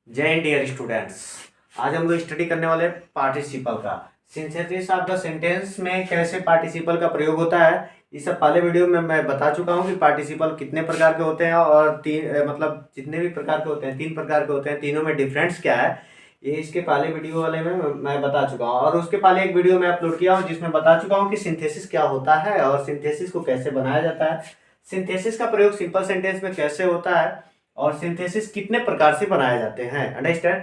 जय Hind dear students. आज हम लोग स्टडी करने वाले पार्टिसिपल का सिंथेसिस ऑफ द सेंटेंस में कैसे पार्टिसिपल का प्रयोग होता है। इस सब पहले वीडियो में मैं बता चुका हूँ कि पार्टिसिपल कितने प्रकार के होते हैं और मतलब जितने भी प्रकार के होते हैं 3 प्रकार के होते हैं, तीनों में डिफरेंस क्या है ये इसके पहले वीडियो वाले में मैं बता चुका हूँ। और उसके पहले एक वीडियो मैं अपलोड किया हूँ जिसमें बता चुका हूँ कि सिंथेसिस क्या होता है और सिंथेसिस को कैसे बनाया जाता है, सिंथेसिस का प्रयोग सिंपल सेंटेंस में कैसे होता है और सिंथेसिस कितने प्रकार से बनाए जाते हैं। अंडरस्टैंड।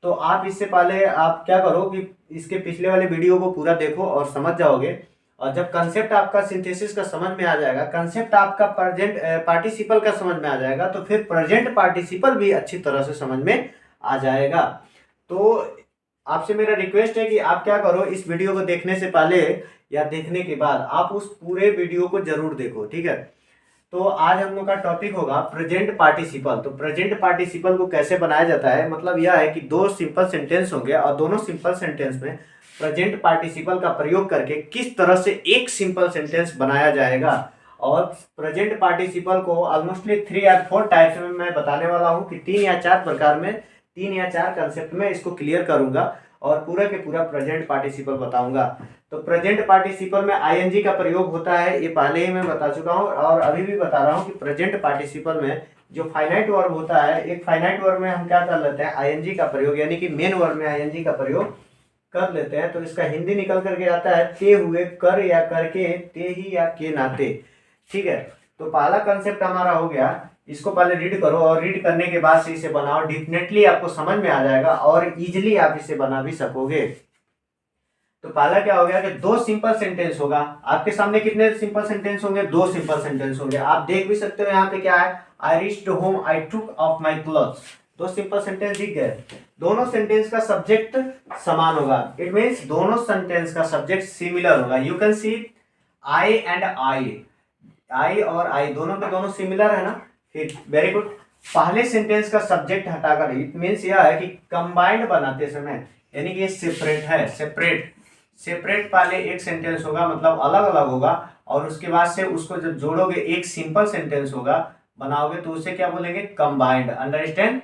तो आप इससे पहले आप क्या करो कि इसके पिछले वाले वीडियो को पूरा देखो और समझ जाओगे। और जब कंसेप्ट आपका सिंथेसिस का समझ में आ जाएगा, कंसेप्ट आपका प्रेजेंट पार्टिसिपल का समझ में आ जाएगा, तो फिर प्रेजेंट पार्टिसिपल भी अच्छी तरह से समझ में आ जाएगा। तो आपसे मेरा रिक्वेस्ट है कि आप क्या करो, इस वीडियो को देखने से पहले या देखने के बाद आप उस पूरे वीडियो को जरूर देखो, ठीक है। तो आज हम लोग का टॉपिक होगा प्रेजेंट पार्टिसिपल। तो प्रेजेंट पार्टिसिपल को कैसे बनाया जाता है, मतलब यह है कि दो सिंपल सेंटेंस होंगे और दोनों सिंपल सेंटेंस में प्रेजेंट पार्टिसिपल का प्रयोग करके किस तरह से एक सिंपल सेंटेंस बनाया जाएगा। और प्रेजेंट पार्टिसिपल को ऑलमोस्टली 3 या 4 टाइप्स में मैं बताने वाला हूँ कि 3 या 4 प्रकार में, 3 या 4 कंसेप्ट में इसको क्लियर करूंगा और पूरा के पूरा प्रेजेंट पार्टिसिपल बताऊंगा। तो प्रेजेंट पार्टिसिपल में आईएनजी का प्रयोग होता है, ये पहले ही मैं बता चुका हूँ और अभी भी बता रहा हूँ कि प्रेजेंट पार्टिसिपल में जो फाइनाइट वर्ब होता है, एक फाइनाइट वर्ब में हम क्या कर लेते हैं, आईएनजी का प्रयोग, यानी कि मेन वर्ब में आईएनजी का प्रयोग कर लेते हैं। तो इसका हिंदी निकल करके आता है ते हुए, कर या करके, ते ही या के नाते, ठीक है। तो पहला कंसेप्ट हमारा हो गया, इसको पहले रीड करो और रीड करने के बाद से इसे बनाओ, डेफिनेटली आपको समझ में आ जाएगा और इजिली आप इसे बना भी सकोगे। तो पहला क्या हो गया कि दो सिंपल सेंटेंस होगा। आपके सामने कितने सिंपल सेंटेंस होंगे, दो सिंपल सेंटेंस होंगे। आप देख भी सकते हो यहाँ पे क्या है, I reached home, I took off my clothes. दो सिंपल सेंटेंस दिख गए। दोनों सेंटेंस का सब्जेक्ट समान होगा, इट मीन्स दोनों सेंटेंस का सब्जेक्ट सिमिलर होगा। You can see I and I, I और आई दोनों के दोनों सिमिलर है ना। फिर वेरी गुड। पहले सेंटेंस का सब्जेक्ट हटाकर, इट मीन्स यह है कि कंबाइंड बनाते समय, यानी कि ये सेपरेट है, सेपरेट सेपरेट पहले एक सेंटेंस होगा, मतलब अलग अलग होगा, और उसके बाद से उसको जब जोड़ोगे एक सिंपल सेंटेंस होगा, बनाओगे तो उसे क्या बोलेंगे, कंबाइंड। अंडरस्टैंड।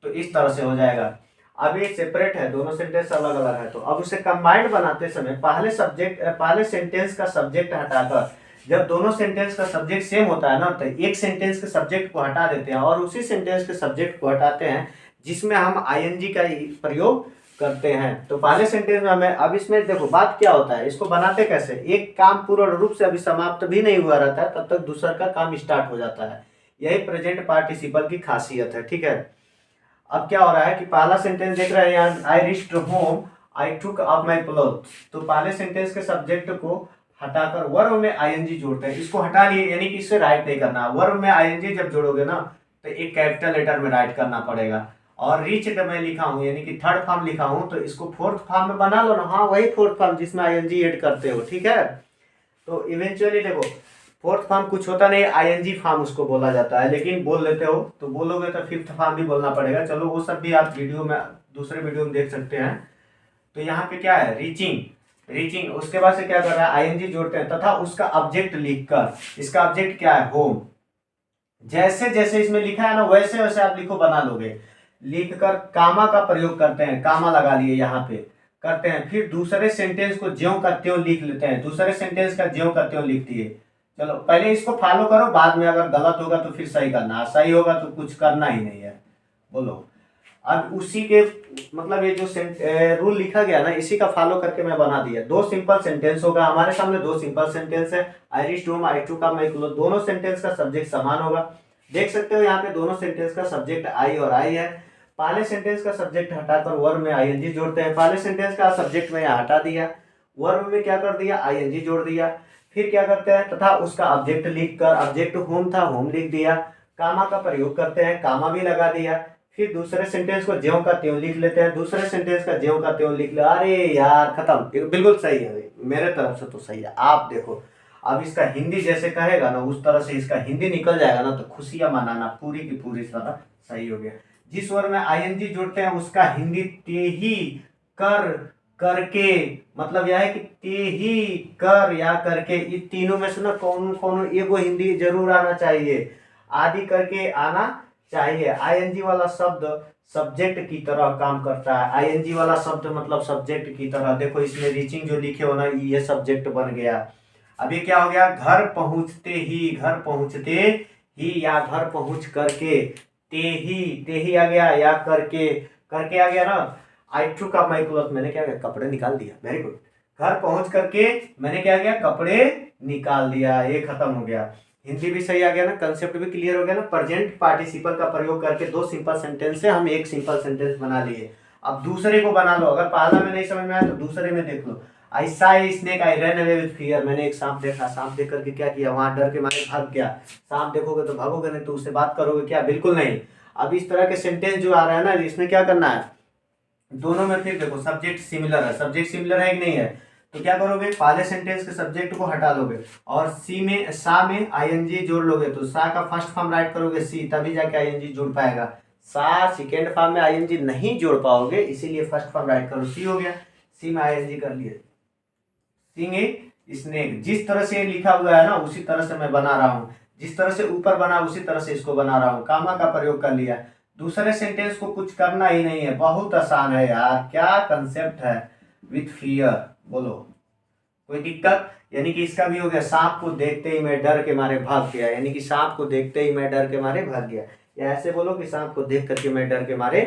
तो इस तरह से हो जाएगा। अब ये सेपरेट है, दोनों सेंटेंस अलग अलग है, तो अब उसे कंबाइंड बनाते समय पहले सेंटेंस का सब्जेक्ट हटाकर, जब दोनों सेंटेंस का सब्जेक्ट सेम होता है ना, तो एक सेंटेंस के सब्जेक्ट को हटा देते हैं और उसी सेंटेंस के सब्जेक्ट को हटाते हैं जिसमें हम आईएनजी का प्रयोग करते हैं। तो पहले सेंटेंस में हमें, अब इसमें देखो बात क्या होता है, इसको बनाते कैसे, एक काम पूर्ण रूप से अभी समाप्त भी नहीं हुआ रहता है तब तक दूसरा का काम स्टार्ट हो जाता है। यही प्रेजेंट पार्टिसिपल की खासियत है, ठीक है। अब क्या हो रहा है कि पहला सेंटेंस देख रहे हैं यहाँ, आई reached home, I took off my cloth. तो पहले सेंटेंस के सब्जेक्ट को हटाकर वर्ब में आईएनजी जोड़ते हैं। इसको हटा लिए यानी कि इससे राइट नहीं करना। वर्ब में आईएनजी जब जोड़ोगे ना तो एक कैपिटल लेटर में राइट करना पड़ेगा। और रीच्ड मैं लिखा हूं यानी कि थर्ड फॉर्म लिखा हूं, तो इसको फोर्थ फॉर्म में बना लो ना। हाँ, वही फोर्थ फॉर्म जिसमें आईएनजी ऐड करते हो, ठीक है। तो इवेंचुअली देखो, फोर्थ फॉर्म कुछ होता नहीं, आईएनजी फॉर्म उसको बोला जाता है, लेकिन बोल लेते हो तो बोलोगे तो फिफ्थ फॉर्म भी बोलना पड़ेगा। चलो वो सब भी आप वीडियो में, दूसरे वीडियो में देख सकते हैं। तो यहाँ पे क्या है, रीचिंग, रीचिंग, उसके बाद से क्या कर रहा है, आईएनजी जोड़ते हैं तथा उसका ऑब्जेक्ट लिखकर, इसका ऑब्जेक्ट क्या है, होम। जैसे जैसे इसमें लिखा है ना वैसे वैसे आप लिखो, बना लोगे। लिखकर कामा का प्रयोग करते हैं, कामा लगा लिए यहाँ पे करते हैं। फिर दूसरे सेंटेंस को ज्यों का त्यों लिख लेते हैं, दूसरे सेंटेंस का ज्यों का त्यों लिख दिए। चलो पहले इसको फॉलो करो, बाद में अगर गलत होगा तो फिर सही करना, सही होगा तो कुछ करना ही नहीं है। बोलो। अब उसी के मतलब ये जो रूल लिखा गया ना, इसी का फॉलो करके मैं बना दिया। दो सिंपल सेंटेंस होगा हमारे सामने, दो सिंपल सेंटेंस है, I reached home, I took of my cloth. दोनों सेंटेंस का सब्जेक्ट समान होगा। देख सकते हो यहाँ पे दोनों सेंटेंस का सब्जेक्ट आई और आई है। पहले सेंटेंस का सब्जेक्ट हटाकर वर्ब में आईएनजी जोड़ते हैं। पहले सेंटेंस का सब्जेक्ट में यहाँ हटा दिया, वर्ब में क्या कर दिया, आईएनजी जोड़ दिया। फिर क्या करते हैं, तथा उसका ऑब्जेक्ट लिखकर, ऑब्जेक्ट होम था, होम लिख दिया। कामा का प्रयोग करते हैं, कामा भी लगा दिया। फिर दूसरे सेंटेंस को ज्यों का त्यों लिख लेते हैं, दूसरे सेंटेंस का ज्यों का त्यों लिख लिया। अरे यार खत्म, बिल्कुल सही है मेरे तरफ से तो सही है। आप देखो, अब इसका हिंदी जैसे कहेगा ना उस तरह से इसका हिंदी निकल जाएगा ना, तो खुशियां मनाना, पूरी की पूरी तरह सही हो गया। जिस वर्ड में आईएनजी जोड़ते हैं उसका हिंदी ते ही, कर, करके, मतलब यह है कि ते ही, कर या करके, ये तीनों में से ना कौन कौन एगो हिंदी जरूर आना चाहिए, आदि करके आना चाहिए। आईएनजी वाला शब्द सब्जेक्ट की तरह काम करता है। आईएनजी वाला शब्द मतलब सब्जेक्ट की तरह। देखो इसमें रीचिंग जो लिखे हो ना, ये सब्जेक्ट बन गया। अब ये क्या हो गया, घर पहुंचते ही, घर पहुंचते ही या घर पहुंच करके, ते ही आ गया, या करके, करके आ गया ना। आई टुक अप माई क्लॉथ, मैंने क्या किया, कपड़े निकाल दिया। Very good. घर पहुंच करके मैंने क्या किया, कपड़े निकाल दिया, ये खत्म हो गया। हिंदी भी सही आ गया ना, कंसेप्ट भी क्लियर हो गया ना। प्रेजेंट पार्टिसिपल का प्रयोग करके दो सिंपल सेंटेंस से हम एक सिंपल सेंटेंस बना लिए। अब दूसरे को बना लो, अगर पहला में नहीं समझ में आया तो दूसरे में देख लो। आई सा snake I run away with fear, मैंने एक सांप देखा, सांप देख करके क्या किया, वहां डर के मारे भाग गया। सांप देखोगे तो भागोगे नहीं, तो उससे बात करोगे क्या, बिल्कुल नहीं। अब इस तरह के सेंटेंस जो आ रहा है ना, इसमें क्या करना है, दोनों में फिर देखो सब्जेक्ट सिमिलर है, सब्जेक्ट सिमिलर है कि नहीं है, तो क्या करोगे, पहले सेंटेंस के सब्जेक्ट को हटा लोगे और सी में, सा में आईएनजी जोड़ लोगे। तो सा का फर्स्ट फॉर्म राइट करोगे सी, तभी जाके आईएनजी जुड़ पाएगा। सा सेकेंड फॉर्म में आईएनजी नहीं जोड़ पाओगे, इसीलिए फर्स्ट फॉर्म राइट करो, सी हो गया। सी में आईएनजी कर लिए, स्नेक। जिस तरह से लिखा हुआ है ना उसी तरह से मैं बना रहा हूँ, जिस तरह से ऊपर बना उसी तरह से इसको बना रहा हूँ। कामा का प्रयोग कर लिया। दूसरे सेंटेंस को कुछ करना ही नहीं है, बहुत आसान है यार, क्या कंसेप्ट है। विथ फियर, बोलो कोई दिक्कत। यानी कि इसका भी हो गया, सांप को देखते ही मैं डर के मारे भाग गया, यानी कि सांप को देखते ही मैं डर के मारे भाग गया। या ऐसे बोलो कि सांप को देख करके मैं डर के मारे